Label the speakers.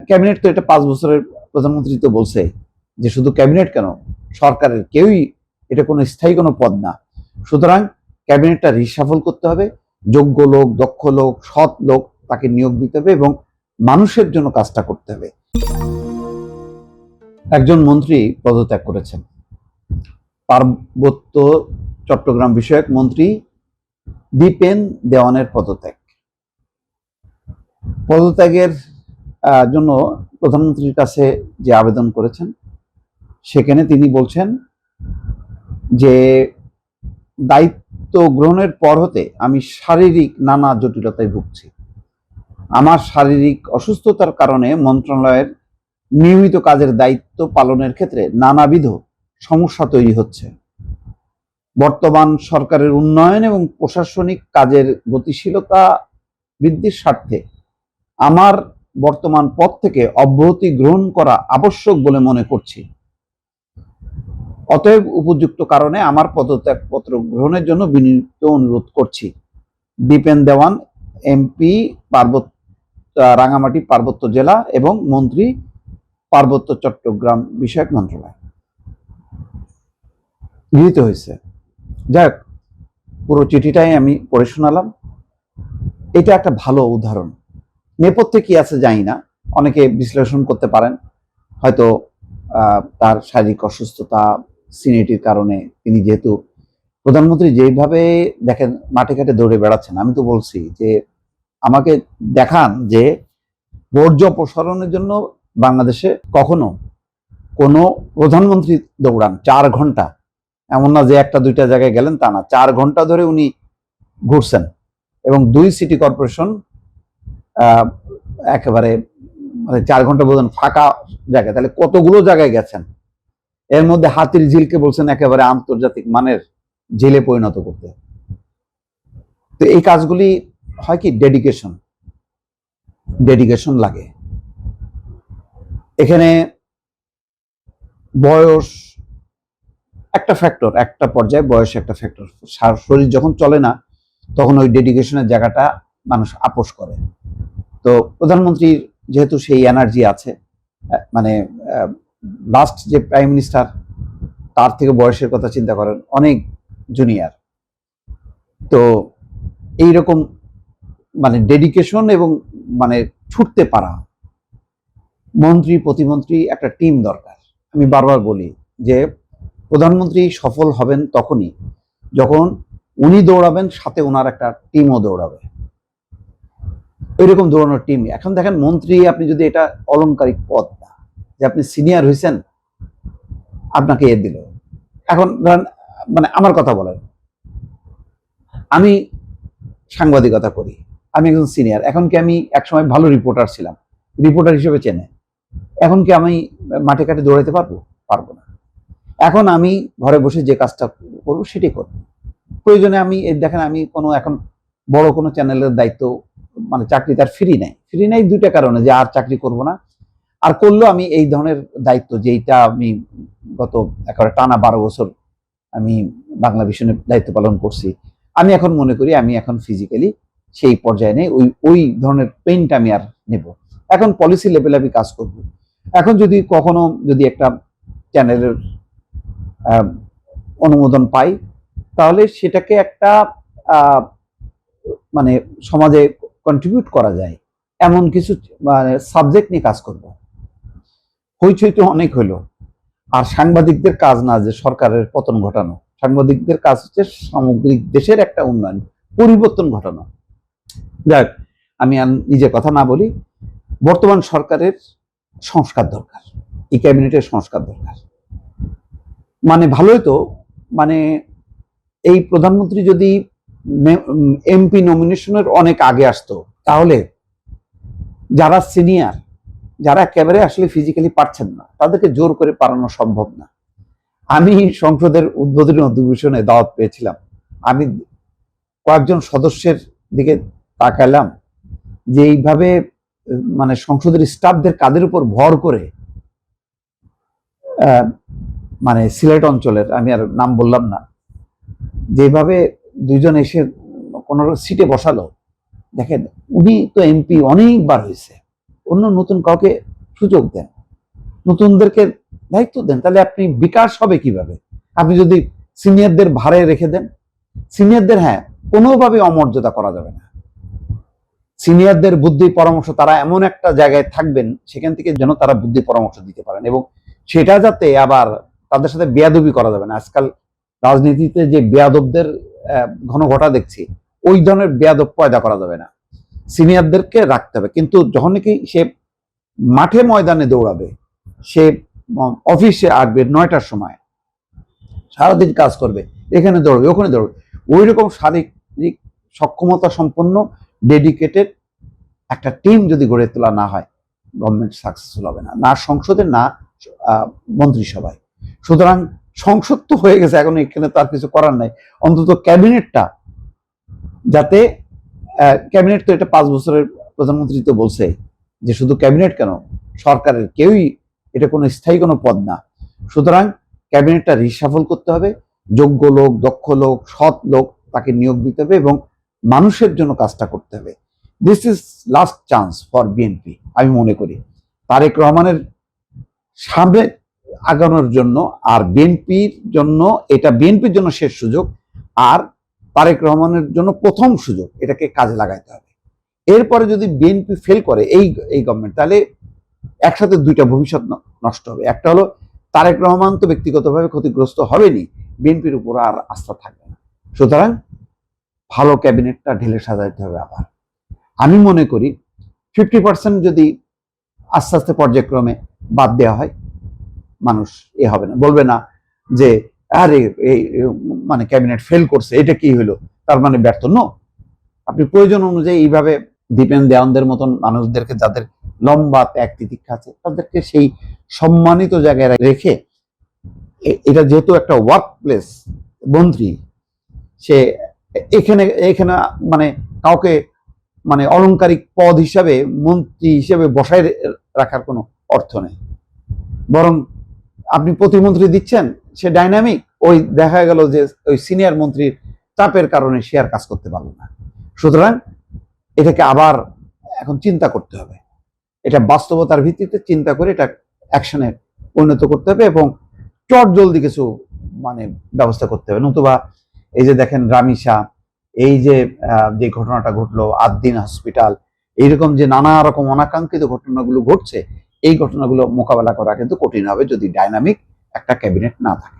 Speaker 1: Cabinet তো এটা 5 বছরের, প্রধানমন্ত্রী তো বলছে যে শুধু ক্যাবিনেট কেন, সরকারের কেউই এটা কোনো স্থায়ী কোনো পদ না। সুতরাং ক্যাবিনেটটা রিসাফল করতে হবে, যোগ্য লোক, দক্ষ লোক, সৎ লোক তাকে নিয়োগ দিতে হবে এবং মানুষের জন্য কাজটা করতে হবে। একজন মন্ত্রী পদত্যাগ করেছেন, পার্বত্য চট্টগ্রাম বিষয়ক মন্ত্রী দীপেন দেওয়ানের পদত্যাগের জন্য প্রধানমন্ত্রীর কাছে যে আবেদন করেছেন, সেখানে তিনি বলছেন যে দায়িত্ব গ্রহণের পর হতে আমি শারীরিক নানা জটিলতায় ভুগছি। আমার শারীরিক অসুস্থতার কারণে মন্ত্রণালয়ের নিয়মিত কাজের দায়িত্ব পালনের ক্ষেত্রে নানাবিধ সমস্যা তৈরি হচ্ছে। বর্তমান সরকারের উন্নয়ন এবং প্রশাসনিক কাজের গতিশীলতা বৃদ্ধির স্বার্থে আমার বর্তমান পদ থেকে অব্যাহতি গ্রহণ করা আবশ্যক বলে মনে করছি। অতএব উপযুক্ত কারণে আমার পদত্যাগপত্র গ্রহণের জন্য বিনীত অনুরোধ করছি। দীপেন দেওয়ান, এমপি, রাঙামাটি পার্বত্য জেলা এবং মন্ত্রী, পার্বত্য চট্টগ্রাম বিষয়ক মন্ত্রণালয়। গৃহীত হয়েছে। যাই হোক, পুরো চিঠিটাই আমি পড়ে শোনালাম। এটা একটা ভালো উদাহরণ। নেপথ্যে কি আছে জানি না, অনেকে বিশ্লেষণ করতে পারেন, হয়তো তার শারীরিক অসুস্থতা, সিনিয়রিটির কারণে তিনি যেহেতু প্রধানমন্ত্রী যেভাবে দেখেন মাঠে ঘাটে দৌড়ে বেড়াচ্ছেন, আমি তো বলছি যে আমাকে দেখান যে বর্জ্য অপসারণের জন্য বাংলাদেশে কখনো কোনো প্রধানমন্ত্রী দৌড়ান 4 ঘন্টা, এমন না যে একটা দুইটা জায়গায় গেলেন, তা না, 4 ঘন্টা ধরে উনি ঘুরছেন এবং 2 সিটি কর্পোরেশন একেবারে মানে 4 ঘন্টা বোঝেন ফাঁকা জায়গায়, তাহলে কতগুলো জায়গায় গেছেন। এর মধ্যে হাতির ঝিলকে বলছেন একেবারে আন্তর্জাতিক মানের ঝিলে পরিণত করতে। তো এই কাজগুলি হয় কি, ডেডিকেশন লাগে। এখানে বয়স একটা ফ্যাক্টর, একটা পর্যায়ে বয়স একটা ফ্যাক্টর। শরীর যখন চলে না, তখন ওই ডেডিকেশনের জায়গাটা মানুষ আপোষ করে। তো প্রধানমন্ত্রীর যেহেতু সেই এনার্জি আছে, মানে লাস্ট যে প্রাইম মিনিস্টার, তার থেকে বয়সের কথা চিন্তা করেন, অনেক জুনিয়র। তো এইরকম মানে ডেডিকেশন এবং মানে ছুটতে পারা, মন্ত্রী প্রতিমন্ত্রী একটা টিম দরকার। আমি বারবার বলি যে প্রধানমন্ত্রী সফল হবেন তখনই যখন উনি দৌড়াবেন, সাথে ওনার একটা টিমও দৌড়াবে। এরকম দৌড়ানোর টিম। এখন দেখেন মন্ত্রী, আপনি যদি এটা অলংকারিক পদ না, যে আপনি সিনিয়র হয়েছেন, আপনাকে এ দিল। এখন ধরেন, মানে আমার কথা বলেন, আমি সাংবাদিকতা করি, আমি একজন সিনিয়র। এখন কি আমি একসময় ভালো রিপোর্টার ছিলাম, রিপোর্টার হিসেবে চেনে, এখন কি আমি মাঠে ঘাটে দৌড়াতে পারবো? পারবো না। এখন আমি ঘরে বসে যে কাজটা করবো সেটাই করবো। প্রয়োজনে আমি দেখেন, আমি কোনো এখন বড় কোনো চ্যানেলের দায়িত্ব, মানে চাকরি তার ফ্রি নাই 2টা কারণে, যে আর চাকরি করব না, আর করলেও আমি এই ধরনের দায়িত্ব, যেইটা আমি গত একেবারে টানা 12 বছর আমি বাংলা ভিশনের দায়িত্ব পালন করছি, আমি এখন মনে করি আমি এখন ফিজিক্যালি সেই পর্যায়ে নেই, ওই ধরনের পেইনটা আমি আর নেব। এখন পলিসি লেভেলে আমি কাজ করব। এখন যদি কখনো যদি একটা চ্যানেলের অনুমোদন পাই, তাহলে সেটাকে একটা মানে সমাজে কন্ট্রিবিউট করা যায় এমন কিছু মানে সাবজেক্ট নিয়ে কাজ করব। হইচই তো অনেক হইলো। আর সাংবাদিকদের কাজ না যে সরকারের পতন ঘটানো, সাংবাদিকদের কাজ হচ্ছে সামগ্রিক দেশের একটা উন্নয়ন, পরিবর্তন ঘটানো। যাক, আমি আর নিজে কথা না বলি, বর্তমান সরকারের সংস্কার দরকার, এই ক্যাবিনেটের সংস্কার দরকার। মানে ভালোই তো, মানে এই প্রধানমন্ত্রী যদি এমপি নমিনেশনের অনেক আগে আসতো, তাহলে যারা সিনিয়র, যারা একেবারে আসলে ফিজিক্যালি পারছেন না, তাদেরকে জোর করে পারানো সম্ভব না। আমি সংসদের উদ্বোধনী অধিবেশনে দাওয়াত পেয়েছিলাম, আমি কয়েকজন সদস্যের দিকে তাকাইলাম যে এইভাবে মানে সংসদের স্টাফদের কাদের উপর ভর করে, মানে সিলেট অঞ্চলের, আমি আর নাম বললাম না, যেভাবে 2জন এসে কোনো সিটে বসালো। দেখেন, উনি তো এমপি অনেকবার হয়েছে, অন্য নতুন কাউকে সুযোগ দেন, নতুনদেরকে দায়িত্ব দেন, তাহলে আপনি বিকাশ হবে কিভাবে? আপনি যদি সিনিয়রদের ভারে রেখে দেন, সিনিয়রদের হ্যাঁ কোনোভাবে অমর্যাদা করা যাবে না। সিনিয়রদের বুদ্ধি পরামর্শ, তারা এমন একটা জায়গায় থাকবেন সেখান থেকে যেন তারা বুদ্ধি পরামর্শ দিতে পারেন, এবং সেটা যাতে আবার তাদের সাথে বেয়াদবি করা যাবে না। আজকাল রাজনীতিতে যে বেয়াদবদের ঘন ঘটা দেখছি, ওই ধরনের বেয়াদব পয়দা করা যাবে না। সিনিয়রদেরকে রাখতে হবে, কিন্তু যখন নাকি সে মাঠে ময়দানে দৌড়াবে, সে অফিসে আসবে 9টার সময়, সারাদিন কাজ করবে, এখানে দৌড়বে ওখানে দৌড়বে, ওই রকম শারীরিক সক্ষমতা সম্পন্ন ডেডিকেটেড একটা টিম যদি গড়ে তোলা না হয়, গভর্নমেন্ট সাকসেসফুল হবে না, না সংসদে না মন্ত্রিসভায়। সুতরাং সংসদ তো হয়ে গেছে, এখন এখানে তার কিছু করার নাই, অন্তত ক্যাবিনেটটা যাতে, ক্যাবিনেট তো এটা 5 বছরের, প্রধানমন্ত্রী তো বলছে যে শুধু ক্যাবিনেট কেন, সরকারের কেউই এটা কোনো স্থায়ী কোনো পদ না। সুতরাং ক্যাবিনেটটা রিসাফল করতে হবে, যোগ্য লোক, দক্ষ লোক, সৎ লোক তাকে নিয়োগ দিতে হবে এবং মানুষের জন্য কাজটা করতে হবে। This is last chance for BNP, আমি মনে করি তারেক রহমানের সামনে আগানোর জন্য, আর বিএনপির জন্য এটা বিএনপির জন্য শেষ সুযোগ, আর তারেক রহমানের জন্য প্রথম সুযোগ, এটাকে কাজে লাগাইতে হবে। এরপরে যদি বিএনপি ফেল করে এই গভর্নমেন্ট, তাহলে একসাথে দুইটা ভবিষ্যৎ নষ্ট হবে। একটা হলো তারেক রহমান তো ব্যক্তিগতভাবে ক্ষতিগ্রস্ত হবেনি, বিএনপির উপর আর আস্থা থাকবে না। সুতরাং ভালো ক্যাবিনেটটা ঢেলে সাজাইতে হবে। আবার আমি মনে করি 50% যদি আস্তে আস্তে পর্যায়ক্রমে বাদ দেওয়া হয়, মানুষ হবে না, বলবে না যে আরে এই মানে ক্যাবিনেট ফেল করছে, এটা কি হলো, তার মানে ব্যর্থ। নো, আপনি প্রয়োজন অনুযায়ী এইভাবে দীপেন দেওয়ানদের মতন মানুষদেরকে, যাদের লম্বা ত্যাগ তিতিক্ষা আছে, তাদেরকে সেই সম্মানিত জায়গায় রেখে, এটা যেহেতু একটা ওয়ার্ক প্লেস, মন্ত্রী সে এখানে এখানে মানে কাউকে মানে অলংকারিক পদ হিসাবে, মন্ত্রী হিসেবে বসায় রাখার কোনো অর্থ নেই। বরং আপনি প্রতিমন্ত্রী দিচ্ছেন, সে ডাইনামিক, ওই দেখা গেল যে ওই সিনিয়র মন্ত্রীর চাপের কারণে সে আর কাজ করতে পারলো না। সুতরাং এটাকে আবার এখন চিন্তা করতে হবে, এটা বাস্তবতার ভিত্তিতে চিন্তা করে এটা অ্যাকশনে পরিণত করতে হবে এবং চট জলদি কিছু মানে ব্যবস্থা করতে হবে। নতুবা এই যে দেখেন রামিসা, এই যে যে ঘটনাটা ঘটলো, আদ্দিন হসপিটাল, এইরকম যে নানা রকম অনাকাঙ্ক্ষিত ঘটনাগুলো ঘটছে, এই ঘটনাগুলো মোকাবেলা করা কিন্তু কঠিন হবে যদি ডাইনামিক একটা ক্যাবিনেট না থাকে।